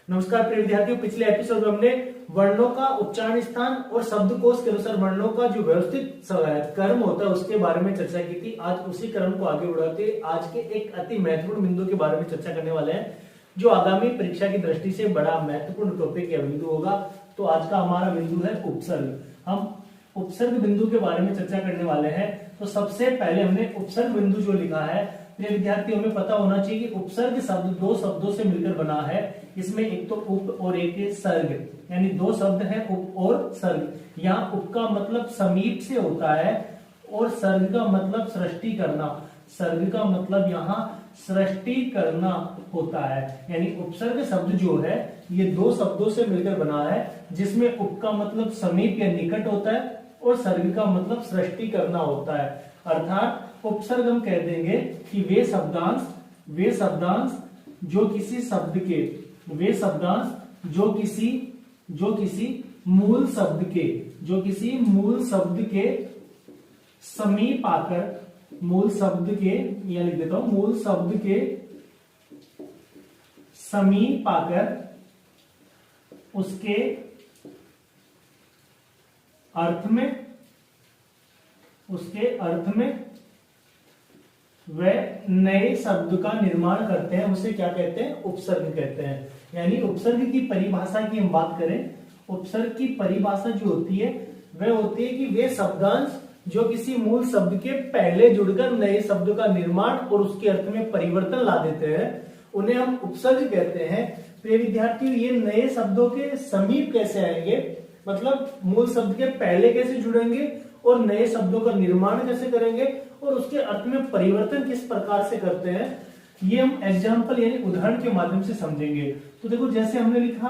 नमस्कार प्रिय विद्यार्थियों, पिछले एपिसोड में हमने वर्णों का उच्चारण स्थान और शब्दकोश के अनुसार वर्णों का जो व्यवस्थित क्रम होता है उसके बारे में चर्चा की थी। आज उसी क्रम को आगे बढ़ाते आज के एक अति महत्वपूर्ण बिंदु के बारे में चर्चा करने वाले हैं, जो आगामी परीक्षा की दृष्टि से बड़ा महत्वपूर्ण टॉपिक या बिंदु होगा। तो आज का हमारा बिंदु है उपसर्ग। हम उपसर्ग बिंदु के बारे में चर्चा करने वाले हैं। तो सबसे पहले हमने उपसर्ग बिंदु जो लिखा है, प्रिय विद्यार्थियों में पता होना चाहिए कि उपसर्ग शब्द दो शब्दों से मिलकर बना है। इसमें एक तो उप और एक सर्ग, यानी दो शब्द हैं उप और सर्ग। यहाँ उप का मतलब समीप से होता है और सर्ग का मतलब सृष्टि करना। सर्ग का मतलब यहाँ सृष्टि करना होता है, यानी उपसर्ग शब्द जो है ये दो शब्दों से मिलकर बना है, जिसमें उप का मतलब समीप या निकट होता है और सर्ग का मतलब सृष्टि करना होता है। अर्थात उपसर्ग हम कह देंगे कि वे शब्दांश जो किसी शब्द के, वे शब्दांश जो किसी मूल शब्द के समीप आकर, मूल शब्द के, या लिख देता हूं, मूल शब्द के समीप आकर उसके अर्थ में वे नए शब्द का निर्माण करते हैं, उसे क्या कहते हैं? उपसर्ग कहते हैं। यानी उपसर्ग की परिभाषा की हम बात करें, उपसर्ग की परिभाषा जो होती है वह होती है कि वे शब्दांश जो किसी मूल शब्द के पहले जुड़कर नए शब्द का निर्माण और उसके अर्थ में परिवर्तन ला देते हैं, उन्हें हम उपसर्ग कहते हैं। प्रिय विद्यार्थियों, ये नए शब्दों के समीप कैसे आएंगे, मतलब मूल शब्द के पहले कैसे जुड़ेंगे और नए शब्दों का निर्माण कैसे करेंगे और उसके अर्थ में परिवर्तन किस प्रकार से करते हैं, ये हम एग्जाम्पल यानी उदाहरण के माध्यम से समझेंगे। तो देखो, जैसे हमने लिखा,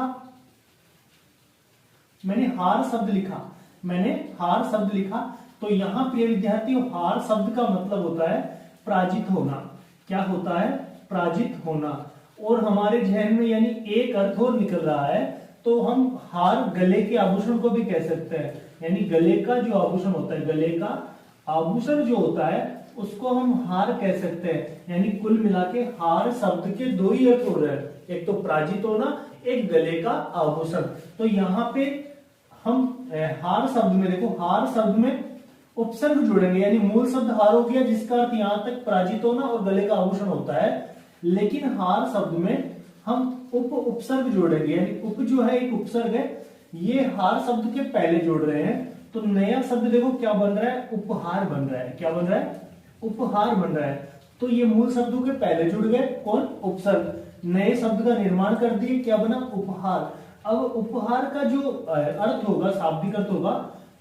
मैंने हार शब्द लिखा, तो यहां प्रिय विद्यार्थियों हार शब्द का मतलब होता है पराजित होना। क्या होता है? पराजित होना। और हमारे जहन में यानी एक अर्थ और निकल रहा है, तो हम हार गले के आभूषण को भी कह सकते हैं। यानी गले का जो आभूषण होता है, गले का आभूषण जो होता है उसको हम हार कह सकते हैं। यानी कुल मिला के हार शब्द के दो ही अर्थ हो रहे हैं, एक तो पराजित होना, एक गले का आभूषण। तो यहाँ पे हम हार शब्द में देखो, हार शब्द में उपसर्ग जोड़ेंगे, यानी मूल शब्द हार हो गया जिसका अर्थ यहाँ तक पराजित होना और गले का आभूषण होता है। लेकिन हार शब्द में हम उपसर्ग जोड़ेंगे, यानी उप जो है एक उपसर्ग है, ये हार शब्द के पहले जोड़ रहे हैं। तो नया शब्द देखो क्या बन रहा है? उपहार बन रहा है। क्या बन रहा है? उपहार बन रहा है। तो ये मूल शब्दों के पहले जुड़ गए, कौन? उपसर्ग। नए शब्द का निर्माण कर दिए, क्या बना? उपहार। अब उपहार का जो अर्थ होगा, शाब्दिक अर्थ होगा,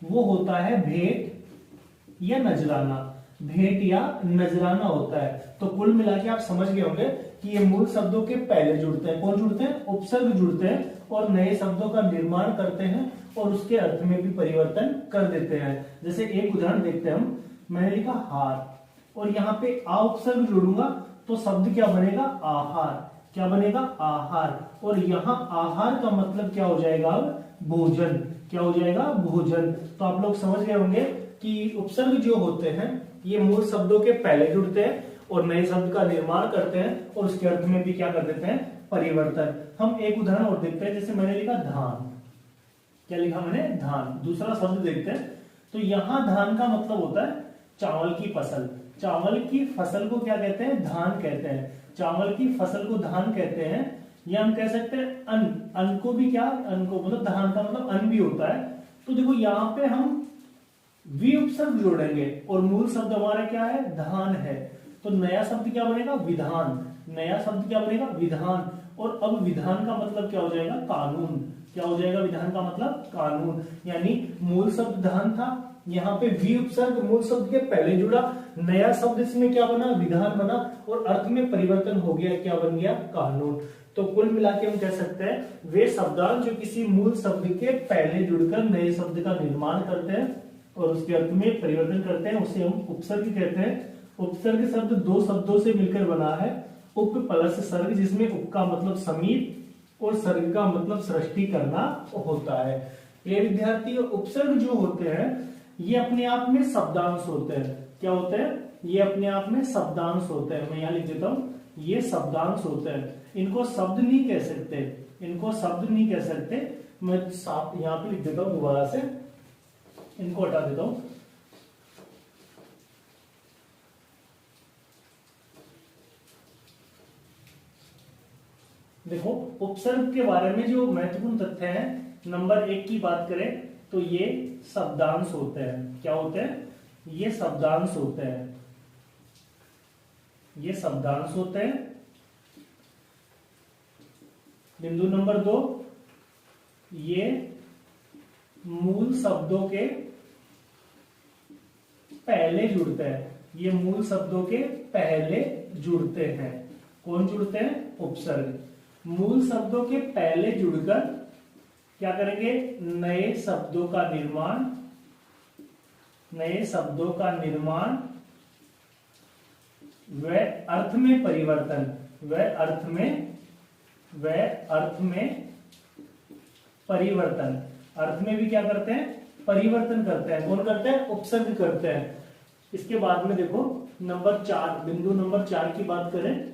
वो होता है भेंट या नजराना। भेंट या नजराना होता है। तो कुल मिला के आप समझ गए होंगे कि ये मूल शब्दों के पहले जुड़ते हैं। कौन जुड़ते हैं? उपसर्ग जुड़ते हैं और नए शब्दों का निर्माण करते हैं और उसके अर्थ में भी परिवर्तन कर देते हैं। जैसे एक उदाहरण देखते हैं हम, मैंने लिखा हार और यहाँ पे आ उपसर्ग जोड़ूंगा तो शब्द क्या बनेगा? आहार। क्या बनेगा? आहार। और यहाँ आहार का मतलब क्या हो जाएगा? भोजन। क्या हो जाएगा? भोजन। तो आप लोग समझ गए होंगे कि उपसर्ग जो होते हैं ये मूल शब्दों के पहले जुड़ते हैं और नए शब्द का निर्माण करते हैं और उसके अर्थ में भी क्या कर देते हैं? परिवर्तन। हम एक उदाहरण और देखते हैं, जैसे मैंने लिखा धान। क्या लिखा मैंने? धान। दूसरा शब्द देखते हैं, तो यहां धान का मतलब होता है चावल की फसल। चावल की फसल को क्या कहते हैं? धान कहते हैं। चावल की फसल को धान कहते हैं। या हम कह सकते हैं अन्न। अन्न को भी क्या? अन्न को मतलब धान का मतलब अन्न भी होता है। तो देखो यहाँ पे हम वी उपसर्ग जोड़ेंगे और मूल शब्द हमारा क्या है? धान है। तो नया शब्द क्या बनेगा? विधान। नया शब्द क्या बनेगा? विधान। और अब विधान का मतलब क्या हो जाएगा? कानून। क्या हो जाएगा? विधान का मतलब कानून। यानी मूल शब्द धान था, यहाँ पे वी उपसर्ग मूल शब्द के पहले जुड़ा, नया शब्द इसमें क्या बना? विधान बना और अर्थ में परिवर्तन हो गया। क्या बन गया? कानून। तो कुल मिला के हम कह सकते हैं वे शब्दांश जो किसी मूल शब्द के पहले जुड़कर नए शब्द का निर्माण करते हैं और उसके अर्थ में परिवर्तन करते हैं, उसे हम उपसर्ग कहते हैं। उपसर्ग शब्द दो शब्दों से मिलकर बना है, उप प्लस सर्ग, जिसमें उप का मतलब समीप और सर्ग का मतलब सृष्टि करना होता है। ये विद्यार्थियों, उपसर्ग जो होते हैं ये अपने आप में शब्दांश होते हैं। क्या होते हैं? ये अपने आप में शब्दांश होते हैं। मैं यहाँ लिख देता हूं, ये शब्दांश होते हैं। इनको शब्द नहीं कह सकते, इनको शब्द नहीं कह सकते। मैं साफ यहां पे लिख देता हूं दोबारा से, इनको हटा देता हूं। देखो उपसर्ग के बारे में जो महत्वपूर्ण तथ्य है, नंबर 1 की बात करें तो ये शब्दांश होते हैं। क्या होते हैं? ये शब्दांश होते हैं, ये शब्दांश होते हैं। बिंदु नंबर 2, ये मूल शब्दों के पहले जुड़ते हैं। ये मूल शब्दों के पहले जुड़ते हैं। कौन जुड़ते हैं? उपसर्ग। मूल शब्दों के पहले जुड़कर क्या करेंगे? नए शब्दों का निर्माण, नए शब्दों का निर्माण व अर्थ में परिवर्तन, व अर्थ में परिवर्तन, अर्थ में भी क्या करते हैं? परिवर्तन करते हैं। कौन करते हैं? उपसर्ग करते हैं। इसके बाद में देखो नंबर 4, बिंदु नंबर 4 की बात करें,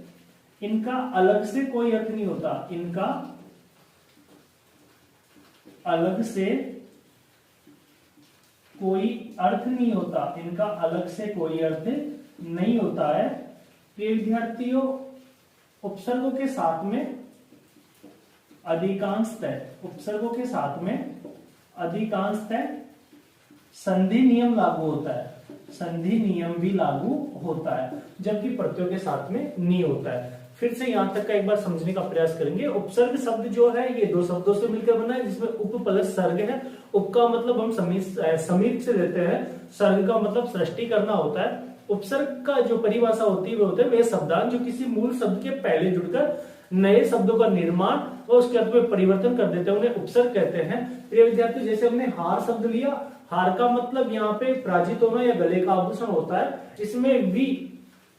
इनका अलग से कोई अर्थ नहीं होता। इनका अलग से कोई अर्थ नहीं होता, इनका अलग से कोई अर्थ नहीं होता है। प्रिय विद्यार्थियों, उपसर्गों के साथ में अधिकांशतः, उपसर्गों के साथ में अधिकांशतः संधि नियम लागू होता है। संधि नियम भी लागू होता है, जबकि प्रत्ययों के साथ में नहीं होता है। फिर से यहां तक का एक बार समझने का प्रयास करेंगे। उपसर्ग शब्द जो है ये दो शब्दों से मिलकर बना है, जिसमें उप प्लस सर्ग है। उप का मतलब हम समीप से लेते हैं, सर्ग का मतलब सृष्टि करना होता है। उपसर्ग का जो परिभाषा होती है वो होते हैं वे शब्दांश जो किसी मूल शब्द के पहले जुड़कर नए शब्दों का निर्माण और उसके अर्थ में परिवर्तन कर देते हैं, उन्हें उपसर्ग कहते हैं। प्रिय विद्यार्थी, जैसे हमने हार शब्द लिया, हार का मतलब यहाँ पे पराजित होना या गले का आभूषण होता है। इसमें भी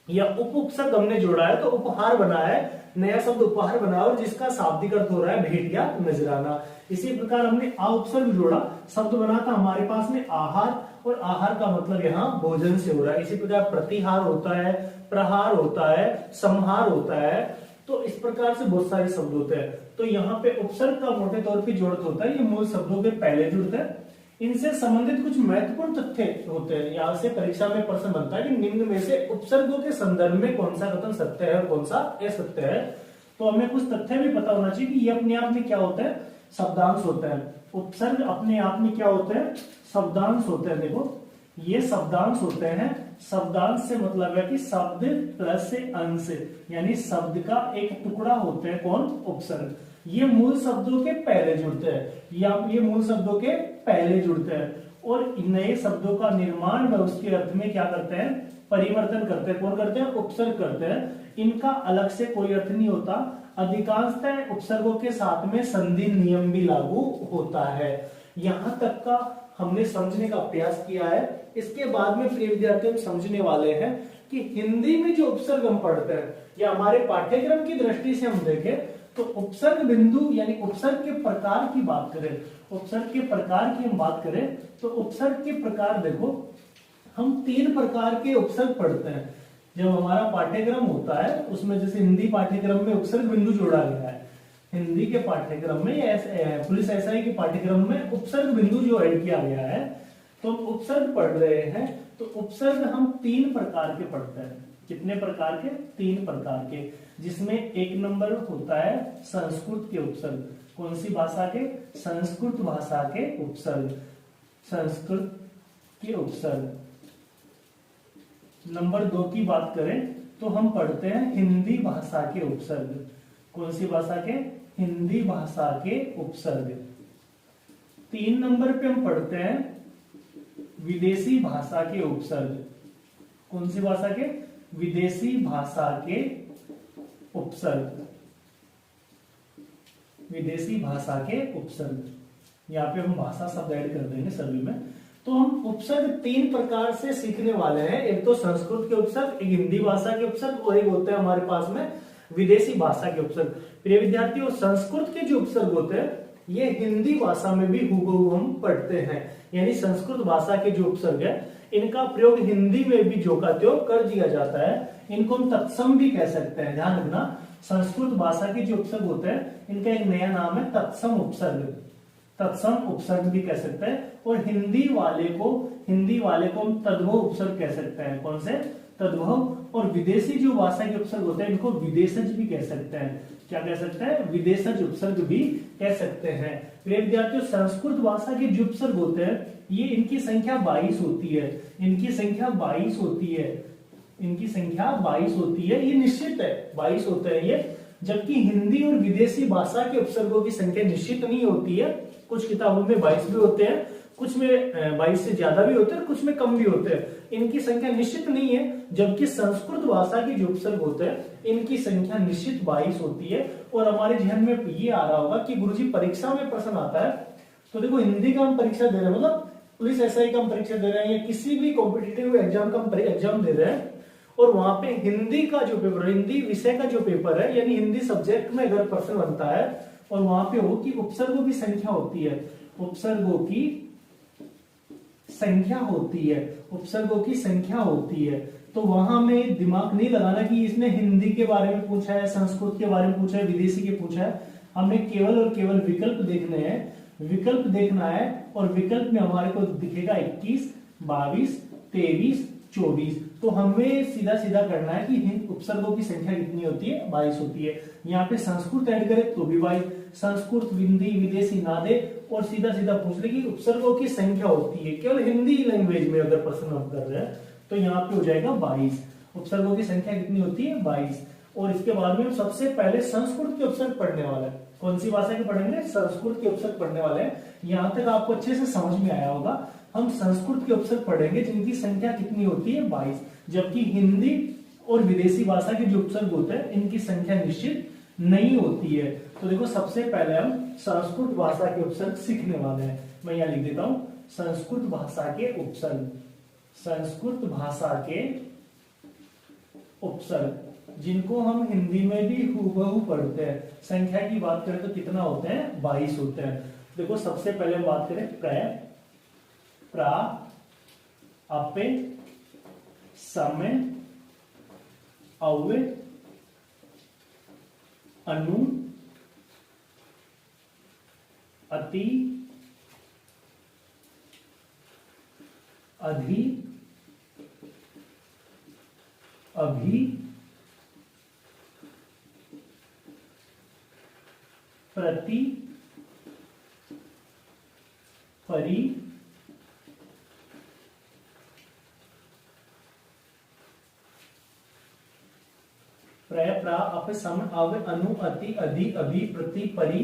या उपसर्ग हमने जोड़ा है तो उपहार बना है, नया शब्द उपहार बना और जिसका शाब्दिक अर्थ हो रहा है भेंट या नजराना। इसी प्रकार हमने आ उपसर्ग जोड़ा, शब्द बना था हमारे पास में आहार, और आहार का मतलब यहाँ भोजन से हो रहा है। इसी प्रकार प्रतिहार होता है, प्रहार होता है, संहार होता है। तो इस प्रकार से बहुत सारे शब्द होते हैं। तो यहाँ पे उपसर्ग का मोटे तौर पे जोड़ होता है, ये मूल शब्दों के पहले जुड़ते हैं। इनसे संबंधित कुछ महत्वपूर्ण तथ्य होते हैं। यहां से परीक्षा में प्रश्न बनता है कि निम्न में से उपसर्गों के संदर्भ में कौन सा कथन सत्य है और कौन सा असत्य है। तो हमें कुछ तथ्य भी पता होना चाहिए कि ये अपने आप में क्या होता है? शब्दांश होता है। उपसर्ग अपने आप में क्या होते हैं? शब्दांश होते हैं। देखो ये शब्दांश होते हैं। शब्दांश से मतलब है कि शब्द प्लस अंश, यानी शब्द का एक टुकड़ा होते हैं। कौन? उपसर्ग। ये मूल शब्दों के पहले जुड़ते हैं, या ये मूल शब्दों के पहले जुड़ते हैं और नए शब्दों का निर्माण व उसके अर्थ में क्या करते हैं? परिवर्तन करते हैं। कौन करते हैं? उपसर्ग करते हैं। इनका अलग से कोई अर्थ नहीं होता। अधिकांशतः उपसर्गों के साथ में संधि नियम भी लागू होता है। यहां तक का हमने समझने का प्रयास किया है। इसके बाद में प्रिय विद्यार्थी हम समझने वाले हैं कि हिंदी में जो उपसर्ग हम पढ़ते हैं या हमारे पाठ्यक्रम की दृष्टि से हम देखें तो उपसर्ग बिंदु यानी उपसर्ग के प्रकार की बात करें, उपसर्ग के प्रकार की हम बात करें तो उपसर्ग के प्रकार देखो, हम 3 प्रकार के उपसर्ग पढ़ते हैं। जब हमारा पाठ्यक्रम होता है उसमें जैसे हिंदी पाठ्यक्रम में उपसर्ग बिंदु जोड़ा गया है, हिंदी के पाठ्यक्रम में पुलिस एसआई के पाठ्यक्रम में उपसर्ग बिंदु जो ऐड किया गया है, तो हम उपसर्ग पढ़ रहे हैं। तो उपसर्ग हम 3 प्रकार के पढ़ते हैं। कितने प्रकार के? 3 प्रकार के, जिसमें एक नंबर होता है संस्कृत के उपसर्ग। कौन सी भाषा के? संस्कृत भाषा के उपसर्ग, संस्कृत के उपसर्ग। नंबर 2 की बात करें तो हम पढ़ते हैं हिंदी भाषा के उपसर्ग। कौन सी भाषा के? हिंदी भाषा के उपसर्ग। 3 नंबर पे हम पढ़ते हैं विदेशी भाषा के उपसर्ग। कौन सी भाषा के? विदेशी भाषा के उपसर्ग, विदेशी भाषा के उपसर्ग। यहाँ पे हम भाषा शब्द ऐड कर देंगे सभी में। तो हम उपसर्ग 3 प्रकार से सीखने वाले हैं। एक तो संस्कृत के उपसर्ग, एक हिंदी भाषा के उपसर्ग और एक होते हैं हमारे पास में विदेशी भाषा के उपसर्ग। प्रिय विद्यार्थियों, संस्कृत के जो उपसर्ग होते हैं ये हिंदी भाषा में भी हूबहू हम पढ़ते हैं। यानी संस्कृत भाषा के जो उपसर्ग है इनका प्रयोग हिंदी में भी जो का त्यों कर दिया जाता है। इनको हम तत्सम भी कह सकते हैं, ध्यान रखना। संस्कृत भाषा के जो उपसर्ग होते हैं इनका एक नया नाम है तत्सम उपसर्ग, तत्सम उपसर्ग भी कह सकते हैं। और हिंदी वाले को हम तद्भव उपसर्ग कह सकते हैं। कौन से? तद्भव। और विदेशी जो भाषा के उपसर्ग होते हैं इनको विदेशज भी कह सकते हैं। क्या कह सकते हैं? विदेशज उपसर्ग भी कह सकते हैं। प्रिय विद्यार्थियों, संस्कृत भाषा के जो उपसर्ग होते हैं ये इनकी संख्या 22 होती है। इनकी संख्या 22 होती है। इनकी संख्या 22 होती है, ये निश्चित है, 22 होते हैं ये। जबकि हिंदी और विदेशी भाषा के उपसर्गों की संख्या निश्चित नहीं होती है। कुछ किताबों में 22 भी होते हैं, कुछ में 22 से ज्यादा भी होते हैं, कुछ में कम भी होते हैं। इनकी संख्या निश्चित नहीं है। जबकि संस्कृत भाषा के जो उपसर्ग होते हैं इनकी संख्या निश्चित 22 होती है। और हमारे ध्यान में ये आ रहा होगा कि गुरुजी परीक्षा में प्रश्न आता है तो देखो हिंदी का हम परीक्षा दे रहे हैं, मतलब पुलिस एसआई का हम परीक्षा दे रहे हैं या किसी भी कॉम्पिटिटिव एग्जाम का हम एग्जाम दे रहे हैं, और वहां पे हिंदी का जो पेपर, हिंदी विषय का जो पेपर है यानी हिंदी सब्जेक्ट में अगर प्रश्न बनता है और वहां पे हो कि उपसर्गों की संख्या होती है, उपसर्गों की संख्या होती है, उपसर्गों की संख्या होती है, तो वहां हमें दिमाग नहीं लगाना कि इसने हिंदी के बारे में पूछा है, संस्कृत के बारे में पूछा है, विदेशी के पूछा है। हमें केवल और केवल विकल्प देखने हैं, विकल्प देखना है। और विकल्प में हमारे को दिखेगा 21, 22, 23, 24। तो हमें सीधा सीधा करना है कि उपसर्गों की संख्या कितनी होती है? 22 होती है। यहाँ पे संस्कृत ऐड करें तो भी 22, संस्कृत, हिंदी, विदेशी ना दे और सीधा सीधा पूछ ले कि उपसर्गों की संख्या होती है, केवल हिंदी लैंग्वेज में अगर प्रश्न हम कर रहे हैं तो यहाँ पे हो जाएगा 22। उपसर्गों की संख्या कितनी होती है? 22। और इसके बाद में हम सबसे पहले संस्कृत के उपसर्ग पढ़ने वाले हैं। कौन सी भाषा के पढ़ेंगे? संस्कृत के उपसर्ग पढ़ने वाले हैं। यहां तक आपको अच्छे से समझ में आया होगा। हम संस्कृत के उपसर्ग पढ़ेंगे जिनकी संख्या कितनी होती है? 22। जबकि हिंदी और विदेशी भाषा के जो उपसर्ग होते हैं इनकी संख्या निश्चित नहीं होती है। तो देखो सबसे पहले हम संस्कृत भाषा के उपसर्ग सीखने वाले हैं। मैं यहाँ लिख देता हूं संस्कृत भाषा के उपसर्ग। संस्कृत भाषा के उपसर्ग जिनको हम हिंदी में भी हूबहू पढ़ते हैं। संख्या की बात करें तो कितना होते हैं? 22 होते हैं। देखो सबसे पहले हम बात करें प्र, प्रा, अपे, समय, अव्वे, अनु, अति, अधि, अभि, प्रति, परि, प्र, प्रा, अप, सम, अव, अनु, अति, अधि, अभि, प्रति, परि,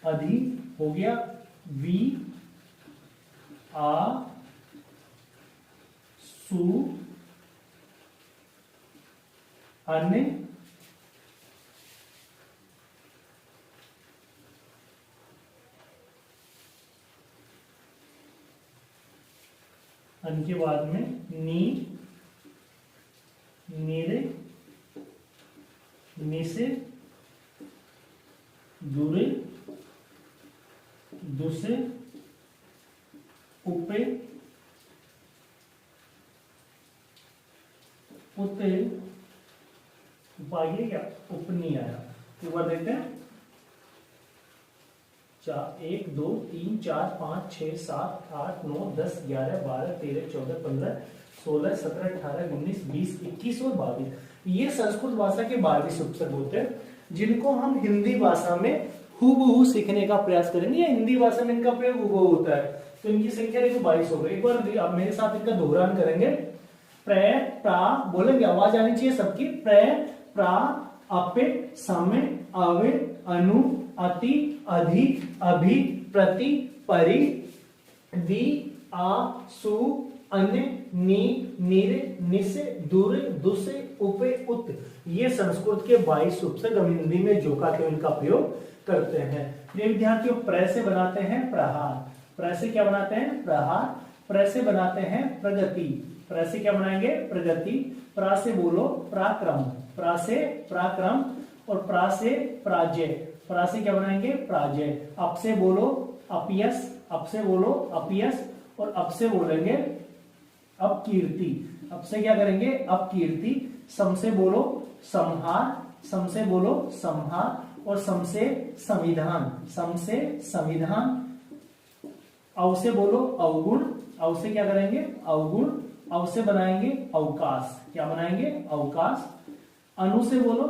अधि हो गया, वी, आ, सु, अन्य, अन के बाद में नी, नीरे, निसे, दूरे, दुसे, उपे, उते, उपाय क्या? उप नहीं आया। एक बार देखते हैं 1 2 3 4 5 6 7 8 9 10 11 12 13 14 15 16 17 18 19 20 21 और 22। ये संस्कृत भाषा के 22 उपसर्ग होते हैं जिनको हम हिंदी भाषा में हूबहू सीखने का प्रयास करेंगे या हिंदी भाषा में इनका प्रयोग हूबहू होता है। तो इनकी संख्या देखो 22 हो गई। एक बार आप मेरे साथ इनका दोहरान करेंगे। प्र, प्रा, बोलेंगे, आवाज आनी चाहिए सबकी। प्र, प्रा, अपे, समे, अवे, अनु, अति, अधि, अभि, प्रति, परि, दि, आ, सु, अन्य, नी, नीरे, निसे, दूरे, दुसे, उपे, उत। ये संस्कृत के 22 उपसर्ग हम हिंदी में जोका के उनका प्रयोग करते हैं। ये विद्यार्थियों प्र से बनाते हैं प्रहार। प्र से क्या बनाते हैं? प्रहार। प्र से बनाते हैं प्रगति। प्र से क्या बनाएंगे? प्रगति। प्रा से बोलो पराक्रम। प्रा से पराक्रम। और प्रा से प्राजय। प्रा से क्या बनाएंगे? प्राजय। अप से बोलो अपयस। अप से बोलो अपयस। और अब से बोलेंगे अपकीर्ति। अब से क्या करेंगे, अपकीर्ति। सम से बोलो संहार, सम से बोलो संहार, और सम से संविधान, सम से संविधान। अव से बोलो अवगुण, अव से क्या करेंगे, अवगुण। अव से बनाएंगे अवकाश, क्या बनाएंगे, अवकाश। अनु से बोलो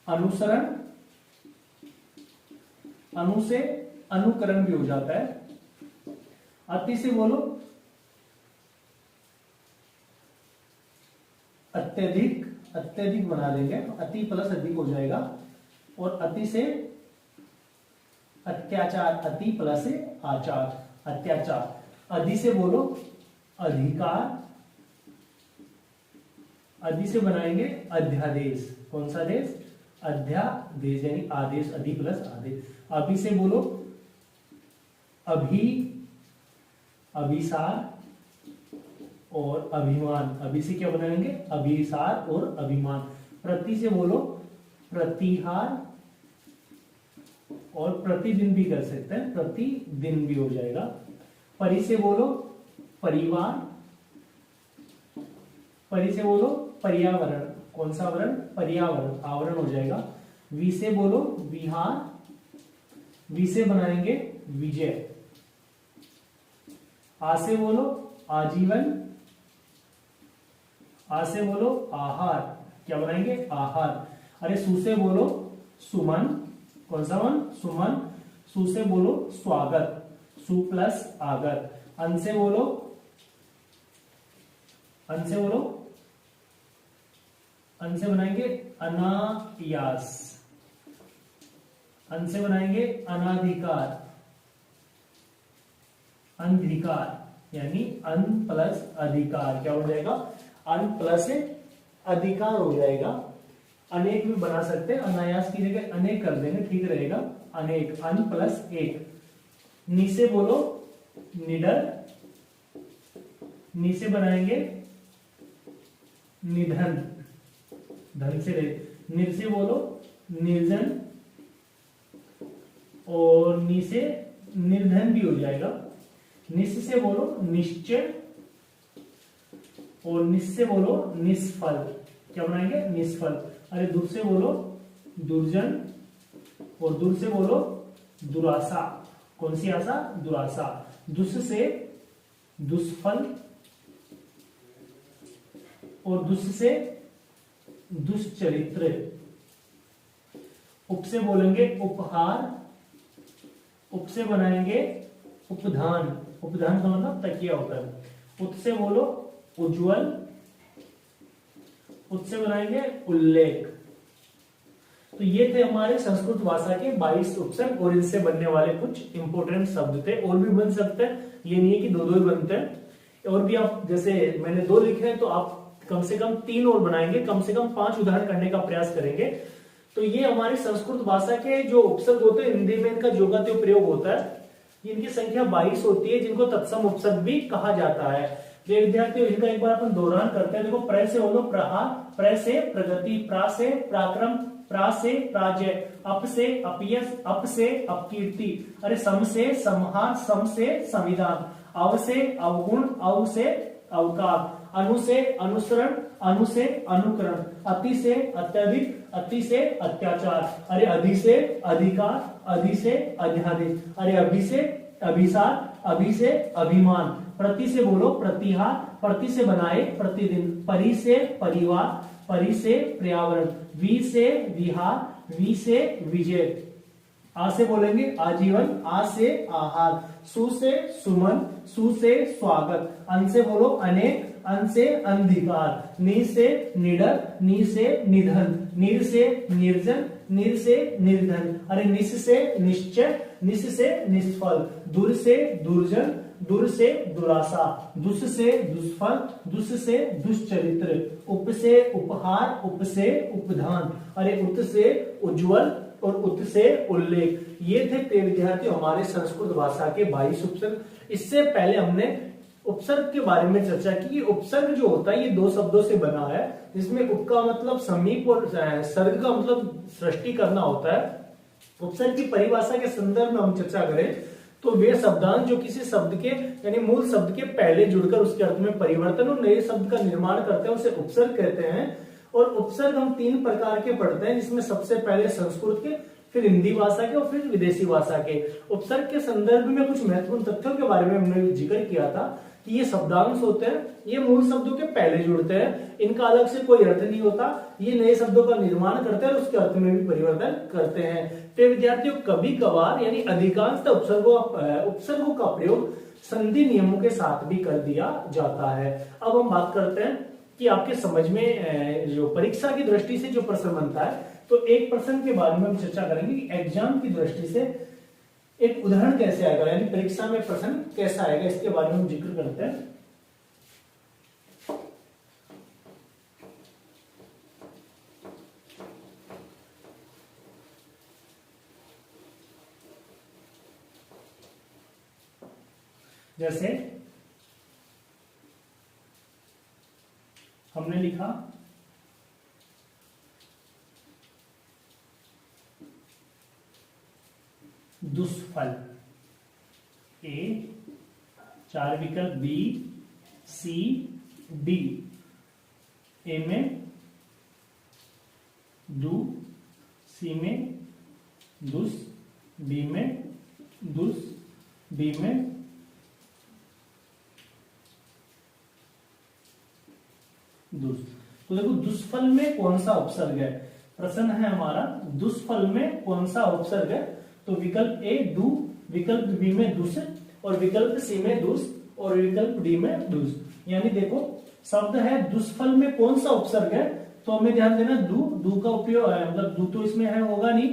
अनुसरण, अनु से अनुकरण भी हो जाता है। अति से बोलो अत्यधिक, अत्यधिक बना देंगे, अति प्लस अधिक हो जाएगा। और अति से अत्याचार, अति प्लस आचार, अत्याचार। अधि से बोलो अधिकार, अधि से बनाएंगे अध्यादेश, कौन सा देश, अध्यादेश यानी आदेश, अधि प्लस आदेश। अभि से बोलो अभी, अभिसार और अभिमान। अभि से क्या बनाएंगे, अभिसार और अभिमान। प्रति से बोलो प्रतिहार, और प्रतिदिन भी कर सकते हैं, प्रतिदिन भी हो जाएगा। परि से बोलो परिवार, परि से बोलो पर्यावरण, कौन सा वरण, पर्यावरण, आवरण हो जाएगा। वि से बोलो विहार, वि से बनाएंगे विजय। आ से बोलो आजीवन, आ से बोलो आहार, क्या बनाएंगे, आहार। अरे सु से बोलो सुमन, कौन सा मन, सुमन। सु से बोलो स्वागत, सु प्लस आगर। अन से बोलो, अन से बोलो, अन से बनाएंगे अनायास, अन से बनाएंगे अनाधिकार, अंधिकार यानी अन प्लस अधिकार, क्या हो जाएगा, अन प्लस अधिकार हो जाएगा। अनेक भी बना सकते हैं, अनायास की जगह अनेक कर देंगे, ठीक रहेगा। अनेक, अन प्लस एक। नि से बोलो निडर, नि से बनाएंगे निधन, धन से रहे। निर से बोलो निर्जन, और नि से निर्धन भी हो जाएगा। निस से बोलो निश्चय, और निस से बोलो निष्फल, क्या बनाएंगे, निष्फल। अरे दुर से बोलो दुर्जन, और दुर से बोलो दुराशा, कौन सी आशा, दुराशा। दुस से दुष्फल, और दुस से दुष्चरित्र। उप से बोलेंगे उपहार, उप से बनाएंगे उपधान, उपधान का मतलब तकिया होता है। उत से बोलो उज्जवल, उत से बनाएंगे उल्लेख। तो ये थे हमारे संस्कृत भाषा के 22 उपसर्ग, और इनसे बनने वाले कुछ इंपोर्टेंट शब्द थे। और भी बन सकते हैं, ये नहीं है कि दो दो ही बनते हैं। और भी आप, जैसे मैंने 2 लिखे हैं, तो आप कम से कम 3 और बनाएंगे, कम से कम 5 उदाहरण करने का प्रयास करेंगे। तो ये हमारी संस्कृत भाषा के जो उपसर्ग होते हैं, हिंदी में इनका जोगात्य प्रयोग होता है। इनकी संख्या 22 होती है, जिनको तत्सम उपसर्ग भी कहा जाता है। जो विद्यार्थियों, इनका एक बार अपन दोहरान करते हैं। देखो, प्र से बोलो प्रहार, प्र से प्रगति, प्रा से पराक्रम, प्रा से प्राजय, अप से अपयश, अप से अपकीर्ति। अरे सम से संहार, सम से संविधान। अव से अवगुण, अव से अवकार। अनु से अनुसरण, अनु से अनुकरण। अति से अत्यधिक, अति से अत्याचार। अरे अधि से अधिकार, अधि से अध्यादेश। अरे अभि से अभिसार, अभि से अभिमान। प्रति से बोलो प्रतिहार, प्रति से बनाए प्रतिदिन। परि से परिवार, परि से पर्यावरण। वि से विहार, वि से विजय। आ से बोलेंगे आजीवन, आ से आहार। सु से सुमन, सु से स्वागत। अन से बोलो अनेक, अन से अंधिकार। नि से निडर, नि से निधन। निर से निर्जन, निर से निर्धन। अरे निस से निश्चय, निस से निष्फल। दुर से दुर्जन, दुर से दुराशा। दुस से दुष्फल, दुस से दुष्चरित्र। उप से उपहार, उप से उपधान। अरे उत से उज्जवल, और उत से उल्लेख। ये थे प्रिय विद्यार्थियों हमारे संस्कृत भाषा के 22 उपसर्ग। इससे पहले हमने उपसर्ग के बारे में चर्चा की। उपसर्ग जो होता है ये 2 शब्दों से बना है, जिसमें उप का मतलब समीप और सर्ग का मतलब सृष्टि करना होता है। उपसर्ग की परिभाषा के संदर्भ में हम चर्चा करें तो वे शब्दांश जो किसी शब्द के यानी मूल शब्द के पहले जुड़कर उसके अर्थ में परिवर्तन और नए शब्द का निर्माण करते हैं, उसे उपसर्ग कहते हैं। और उपसर्ग हम 3 प्रकार के पढ़ते हैं, जिसमें सबसे पहले संस्कृत के, फिर हिंदी भाषा के और फिर विदेशी भाषा के। उपसर्ग के संदर्भ में कुछ महत्वपूर्ण तथ्यों के बारे में हमने जिक्र किया था कि ये शब्दांश होते हैं, ये मूल शब्दों के पहले जुड़ते हैं, इनका अलग से कोई अर्थ नहीं होता, ये नए शब्दों का निर्माण करते हैं और उसके अर्थ में भी परिवर्तन करते हैं। तो विद्यार्थियों कभी कभार यानी अधिकांशतः उपसर्गों का प्रयोग संधि नियमों के साथ भी कर दिया जाता है। अब हम बात करते हैं कि आपके समझ में जो परीक्षा की दृष्टि से जो प्रश्न बनता है, तो एक प्रश्न के बारे में हम चर्चा करेंगे कि एग्जाम की दृष्टि से एक उदाहरण कैसे आएगा, यानी परीक्षा में प्रश्न कैसा आएगा, इसके बारे में हम जिक्र करते हैं। जैसे हमने लिखा दुष्फल, ए 4 विकल्प बी सी डी। ए में दु, सी में दुस, डी में दुस, डी में दुस। तो देखो दुष्फल में कौन सा उपसर्ग है, प्रश्न है हमारा दुष्फल में कौन सा उपसर्ग है। तो विकल्प ए दु, विकल्प बी में दुस और विकल्प सी में दुस और विकल्प डी में दुस। यानी देखो शब्द है दुष्फल में कौन सा उपसर्ग है, तो हमें ध्यान देना दु का उपयोग मतलब दु तो इसमें है होगा नहीं,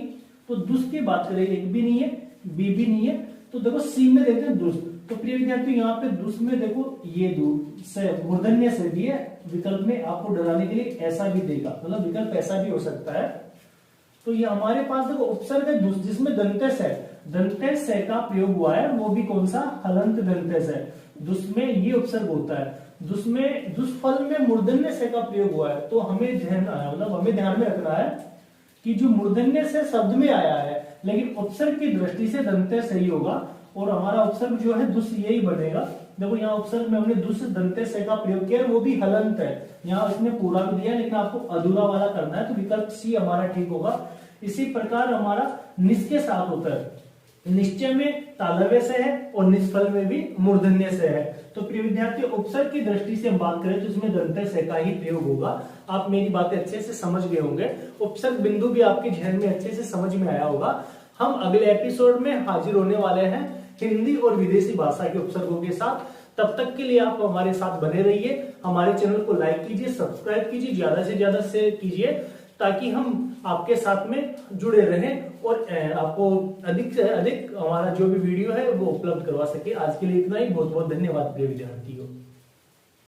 तो दुस की बात करें, एक भी नहीं है, बी भी नहीं है, तो देखो सी में देखते हैं दुस। तो प्रिय विद्यार्थी यहाँ पे दुस में देखो ये दु से मूर्धन्य से भी है, विकल्प में आपको डराने के लिए ऐसा भी देगा, मतलब विकल्प ऐसा भी हो सकता है। तो ये हमारे पास देखो उपसर्ग है दुस, जिसमें दंतेस है, दंतेस से का प्रयोग हुआ है, वो भी कौन सा, हलंत दंतेस है। दुस में ये उपसर्ग होता है, दुस में दुष्फल में मूर्धन्य से का प्रयोग हुआ है। तो हमें ध्यान मतलब हमें ध्यान में रखना है कि जो मूर्धन्य से शब्द में आया है, लेकिन उपसर्ग की दृष्टि से दंतेस सही होगा और हमारा उपसर्ग जो है दुस यही बनेगा। देखो यहाँ उपसर्ग में हमने दुस दंतेस से का प्रयोग किया, वो भी हलंत है, यहाँ इसने पूरा भी दिया लेकिन आपको अधूरा वाला करना है, तो विकल्प सी हमारा ठीक होगा। इसी प्रकार हमारा निस के साथ होता है, निश्चय में तालव्य से है और निष्फल में भी मूर्धन्य से है। तो प्रिय विद्यार्थी उपसर्ग की दृष्टि से हम बात करें तो इसमें दंतेस से का ही प्रयोग होगा। आप मेरी बातें अच्छे से समझ गए होंगे, उपसर्ग बिंदु भी आपके जहन में अच्छे से समझ में आया होगा। हम अगले एपिसोड में हाजिर होने वाले हैं हिंदी और विदेशी भाषा के उपसर्गों के साथ। तब तक के लिए आप हमारे साथ बने रहिए, हमारे चैनल को लाइक कीजिए, सब्सक्राइब कीजिए, ज्यादा से ज्यादा शेयर कीजिए, ताकि हम आपके साथ में जुड़े रहें और आपको अधिक से अधिक हमारा जो भी वीडियो है वो उपलब्ध करवा सके। आज के लिए इतना ही, बहुत बहुत धन्यवाद प्रिय विद्यार्थियों।